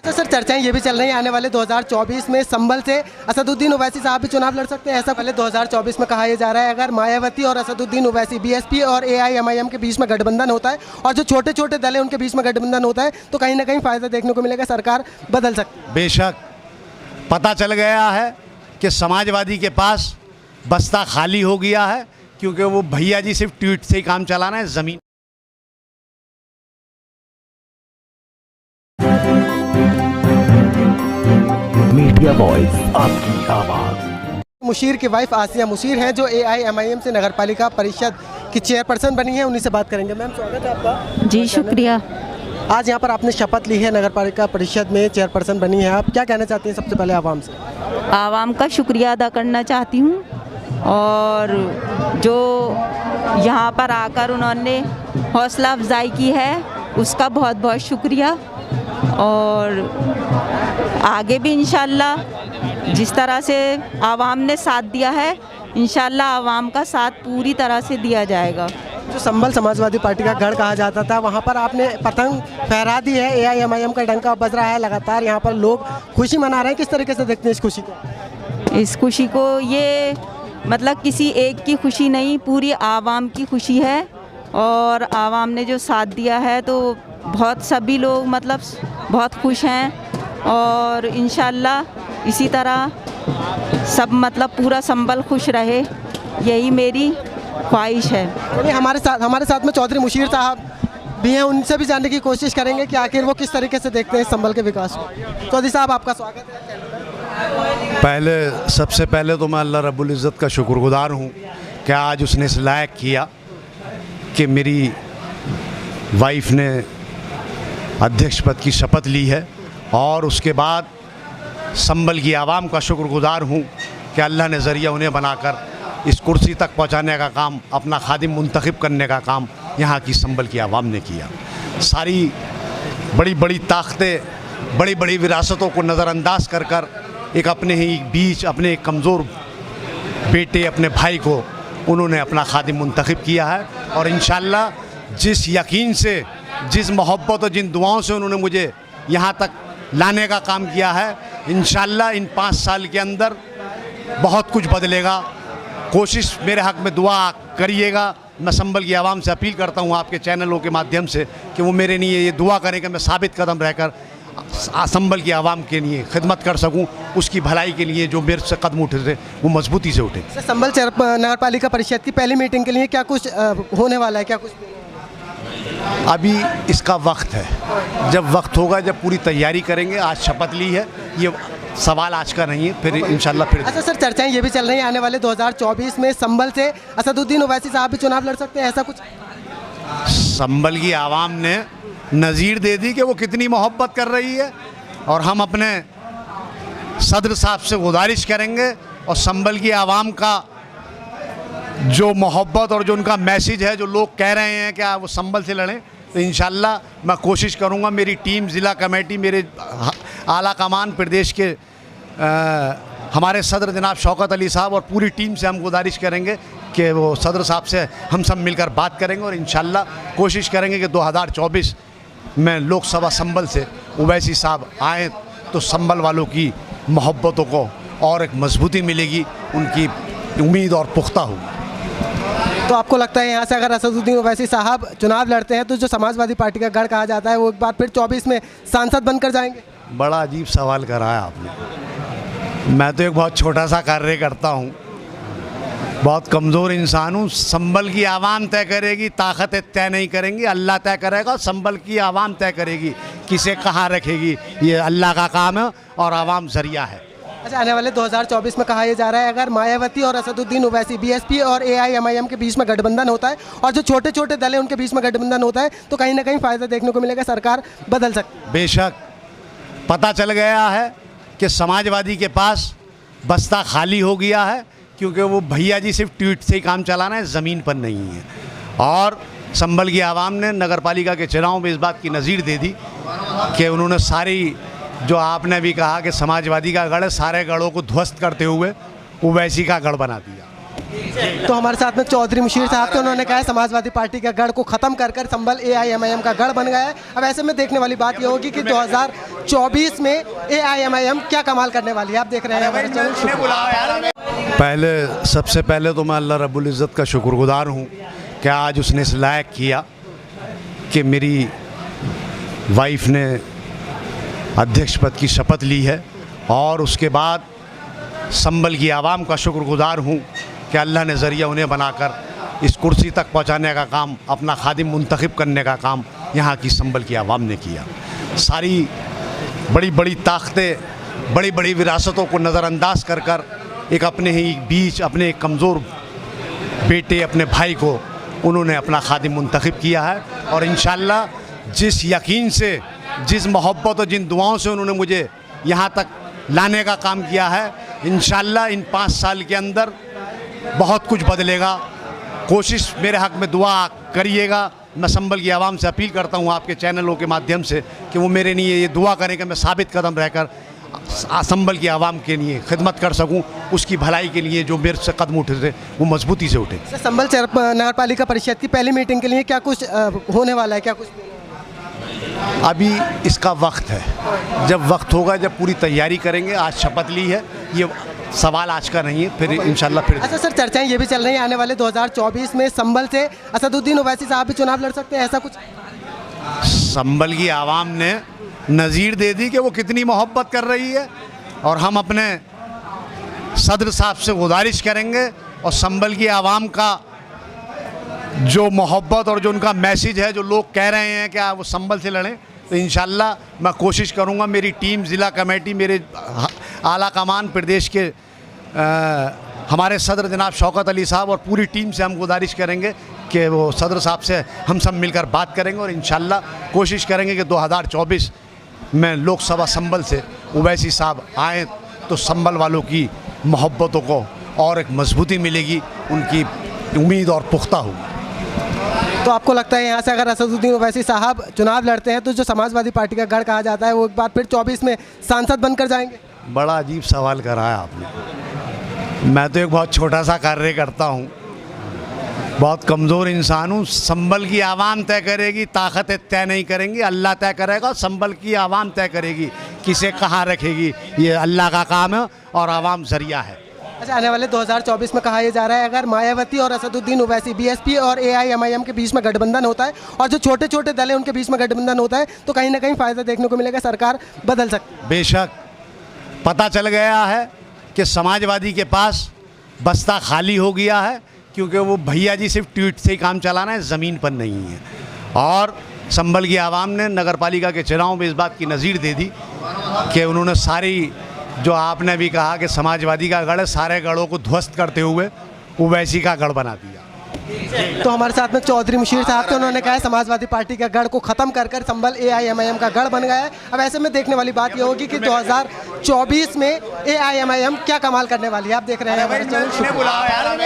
तो सर चर्चाएं ये भी चल रही हैं आने वाले 2024 में संभल से असदुद्दीन ओवैसी साहब भी चुनाव लड़ सकते हैं। ऐसा पहले 2024 में कहा यह जा रहा है अगर मायावती और असदुद्दीन ओवैसी बीएसपी और एआईएमआईएम के बीच में गठबंधन होता है और जो छोटे छोटे दल हैं उनके बीच में गठबंधन होता है तो कहीं ना कहीं फायदा देखने को मिलेगा, सरकार बदल सकती है। बेशक पता चल गया है कि समाजवादी के पास बस्ता खाली हो गया है, क्योंकि वो भैया जी सिर्फ ट्वीट से ही काम चलाना है। ज़मीन मीडिया वॉइस, आपकी आवाज़। मुशीर की वाइफ आसिया मुशीर हैं जो एआईएमआईएम से नगरपालिका परिषद की चेयरपर्सन बनी है, उन्हीं से बात करेंगे। मैम स्वागत है आपका। जी शुक्रिया। आज यहाँ पर आपने शपथ ली है, नगरपालिका परिषद में चेयरपर्सन बनी है, आप क्या कहना चाहती हैं सबसे पहले आवाम से? आवाम का शुक्रिया अदा करना चाहती हूँ और जो यहाँ पर आकर उन्होंने हौसला अफजाई की है उसका बहुत बहुत शुक्रिया। और आगे भी इंशाल्लाह जिस तरह से आवाम ने साथ दिया है इंशाल्लाह आवाम का साथ पूरी तरह से दिया जाएगा। जो संभल समाजवादी पार्टी का गढ़ कहा जाता था वहाँ पर आपने पतंग फहरा दी है, एआईएमआईएम का डंका बज रहा है लगातार, यहाँ पर लोग खुशी मना रहे हैं, किस तरीके से देखते हैं इस खुशी को? इस खुशी को ये मतलब किसी एक की खुशी नहीं, पूरी आवाम की खुशी है और आवाम ने जो साथ दिया है तो बहुत सभी लोग मतलब बहुत खुश हैं और इंशाल्लाह इसी तरह सब मतलब पूरा संभल खुश रहे, यही मेरी ख्वाहिश है। यानी हमारे साथ में चौधरी मुशीर साहब भी हैं, उनसे भी जानने की कोशिश करेंगे कि आखिर वो किस तरीके से देखते हैं संभल के विकास को। चौधरी साहब आपका स्वागत है। सबसे पहले तो मैं अल्लाह रब्बुल इज़्ज़त का शुक्रगुज़ार हूँ कि आज उसने इस लायक किया कि मेरी वाइफ ने अध्यक्ष पद की शपथ ली है और उसके बाद संभल की आवाम का शुक्रगुज़ार हूँ कि अल्लाह ने ज़रिया उन्हें बनाकर इस कुर्सी तक पहुँचाने का काम, अपना खादिम मुंतखब करने का काम यहाँ की संभल की आवाम ने किया। सारी बड़ी बड़ी ताकतें, बड़ी बड़ी विरासतों को नज़रअंदाज कर कर एक अपने ही बीच अपने एक कमज़ोर बेटे, अपने भाई को उन्होंने अपना खादिम मुंतखब किया है। और इंशाअल्लाह जिस यकीन से, जिस मोहब्बत और जिन दुआओं से उन्होंने मुझे यहाँ तक लाने का काम किया है, इंशाअल्लाह इन 5 साल के अंदर बहुत कुछ बदलेगा। कोशिश मेरे हक़ में दुआ करिएगा। मैं संभल की आवाम से अपील करता हूँ आपके चैनलों के माध्यम से कि वो मेरे लिए ये दुआ करें कि मैं साबित कदम रहकर संभल की आवाम के लिए खिदमत कर सकूं, उसकी भलाई के लिए जो मेरे से कदम उठे थे वो मजबूती से उठे। संभल नगरपालिका परिषद की पहली मीटिंग के लिए क्या कुछ होने वाला है, क्या कुछ? अभी इसका वक्त है, जब वक्त होगा, जब पूरी तैयारी करेंगे। आज शपथ ली है, ये सवाल आज का नहीं है, फिर इंशाल्लाह फिर। अच्छा सर चर्चाएं ये भी चल रही हैं आने वाले 2024 में संभल से असदुद्दीन ओवैसी साहब भी चुनाव लड़ सकते हैं, ऐसा कुछ? संभल की आवाम ने नज़ीर दे दी कि वो कितनी मोहब्बत कर रही है और हम अपने सदर साहब से गुजारिश करेंगे और संभल की आवाम का जो मोहब्बत और जो उनका मैसेज है, जो लोग कह रहे हैं कि वो संभल से लड़ें, तो इंशाल्लाह मैं कोशिश करूंगा। मेरी टीम, ज़िला कमेटी, मेरे आला कमान प्रदेश के हमारे सदर जनाब शौकत अली साहब और पूरी टीम से हम गुजारिश करेंगे कि वो सदर साहब से हम सब मिलकर बात करेंगे और इंशाल्लाह कोशिश करेंगे कि 2024 में लोकसभा संभल से ओवैसी साहब आए तो संभल वालों की मोहब्बतों को और एक मजबूती मिलेगी, उनकी उम्मीद और पुख्ता होगी। तो आपको लगता है यहाँ से अगर असदुद्दीन ओवैसी साहब चुनाव लड़ते हैं तो जो समाजवादी पार्टी का गढ़ कहा जाता है वो एक बार फिर 24 में सांसद बनकर जाएंगे? बड़ा अजीब सवाल कराया आपने। मैं तो एक बहुत छोटा सा कार्य करता हूँ, बहुत कमज़ोर इंसान हूँ। संभल की आवाम तय करेगी, ताकतें तय नहीं करेंगी, अल्लाह तय करेगा। संभल की आवाम तय करेगी किसे कहाँ रखेगी, ये अल्लाह का काम है और आवाम ज़रिया है। अच्छा आने वाले 2024 में कहा यह जा रहा है अगर मायावती और असदुद्दीन ओवैसी बीएसपी और एआईएमआईएम के बीच में गठबंधन होता है और जो छोटे छोटे दल हैं उनके बीच में गठबंधन होता है तो कहीं ना कहीं फ़ायदा देखने को मिलेगा, सरकार बदल सकती है। बेशक पता चल गया है कि समाजवादी के पास बस्ता खाली हो गया है, क्योंकि वो भैया जी सिर्फ ट्वीट से ही काम चलाना है, ज़मीन पर नहीं है। और संभल की आवाम ने नगरपालिका के चुनाव में इस बात की नज़ीर दे दी कि उन्होंने सारी, जो आपने भी कहा कि समाजवादी का गढ़, सारे गढ़ों को ध्वस्त करते हुए ओवैसी का गढ़ बना दिया। तो हमारे साथ में चौधरी मुशीर साहब थे, उन्होंने कहा है समाजवादी पार्टी के गढ़ को खत्म कर कर संबल AIMIM का गढ़ बन गया है। अब ऐसे में देखने वाली बात ये होगी कि 2024 में AIMIM क्या कमाल करने वाली है। आप देख रहे हैं हमारे चैनल। सबसे पहले तो मैं अल्लाह रब्बुल इज़्ज़त का शुक्रगुजार हूँ कि आज उसने इस लायक किया कि मेरी वाइफ ने अध्यक्ष पद की शपथ ली है, और उसके बाद संबल की आवाम का शुक्रगुजार हूँ कि अल्लाह ने ज़रिया उन्हें बनाकर इस कुर्सी तक पहुँचाने का काम, अपना खादिम मुंतखब करने का काम यहाँ की संबल की आवाम ने किया। सारी बड़ी बड़ी ताकतें, बड़ी बड़ी विरासतों को नज़रअंदाज कर कर एक अपने ही बीच अपने एक कमज़ोर बेटे, अपने भाई को उन्होंने अपना खादिम मुंतखब किया है। और इंशाअल्लाह जिस यकीन से, जिस मोहब्बत और जिन दुआओं से उन्होंने मुझे यहाँ तक लाने का काम किया है, इंशाअल्लाह इन 5 साल के अंदर बहुत कुछ बदलेगा। कोशिश मेरे हक़ में दुआ करिएगा। मैं संबल की आवाम से अपील करता हूँ आपके चैनलों के माध्यम से कि वो मेरे लिए ये दुआ करें कि मैं साबित कदम रहकर संबल की आवाम के लिए खिदमत कर सकूं, उसकी भलाई के लिए जो मेरे से कदम उठे थे वो मजबूती से उठे। संबल नगर पालिका परिषद की पहली मीटिंग के लिए क्या कुछ होने वाला है, क्या कुछ? अभी इसका वक्त है, जब वक्त होगा, जब पूरी तैयारी करेंगे। आज शपथ ली है, ये सवाल आज का नहीं है, फिर इंशाल्लाह फिर। अच्छा सर, चर्चाएं ये भी चल रही हैं आने वाले 2024 में संबल से असदुद्दीन ओवैसी साहब भी चुनाव लड़ सकते हैं, ऐसा कुछ? संबल की आवाम ने नज़ीर दे दी कि वो कितनी मोहब्बत कर रही है, और हम अपने सदर साहब से गुजारिश करेंगे और संबल की आवाम का जो मोहब्बत और जो उनका मैसेज है, जो लोग कह रहे हैं कि वो संबल से लड़ें, तो इंशाल्लाह मैं कोशिश करूंगा। मेरी टीम, ज़िला कमेटी, मेरे आला कमान प्रदेश के हमारे सदर जनाब शौकत अली साहब और पूरी टीम से हम गुजारिश करेंगे कि वो सदर साहब से हम सब मिलकर बात करेंगे और इंशाल्लाह कोशिश करेंगे कि 2024 में लोकसभा संबल से ओवैसी साहब आएँ तो संबल वालों की मोहब्बतों को और एक मजबूती मिलेगी, उनकी उम्मीद और पुख्ता होगी। तो आपको लगता है यहाँ से अगर असदुद्दीन ओवैसी साहब चुनाव लड़ते हैं तो जो समाजवादी पार्टी का गढ़ कहा जाता है वो एक बार फिर 24 में सांसद बनकर जाएंगे? बड़ा अजीब सवाल कराया आपने। मैं तो एक बहुत छोटा सा कार्य करता हूँ, बहुत कमज़ोर इंसान हूँ। संबल की आवाम तय करेगी, ताकतें तय नहीं करेंगी, अल्लाह तय करेगा। संबल की आवाम तय करेगी किसे कहाँ रखेगी, ये अल्लाह का काम है और आवाम ज़रिया है। अच्छा, आने वाले 2024 में कहा यह जा रहा है अगर मायावती और असदुद्दीन ओवैसी BSP और AIMIM के बीच में गठबंधन होता है और जो छोटे छोटे दल हैं उनके बीच में गठबंधन होता है तो कहीं ना कहीं फ़ायदा देखने को मिलेगा, सरकार बदल सकती है। बेशक पता चल गया है कि समाजवादी के पास बस्ता खाली हो गया है, क्योंकि वो भैया जी सिर्फ ट्वीट से ही काम चलाना है, ज़मीन पर नहीं है। और संबल की आवाम ने नगर पालिका के चुनाव में इस बात की नज़ीर दे दी कि उन्होंने सारी, जो आपने भी कहा कि समाजवादी का गढ़ है, सारे गढ़ों को ध्वस्त करते हुए ओवैसी का गढ़ बना दिया। तो हमारे साथ में चौधरी मुशीर साहब थे, उन्होंने कहा है समाजवादी पार्टी के गढ़ को खत्म कर कर संबल AIMIM का गढ़ बन गया है। अब ऐसे में देखने वाली बात ये होगी कि 2024 में AIMIM क्या कमाल करने वाली है। आप देख रहे हैं हमारे चैनल।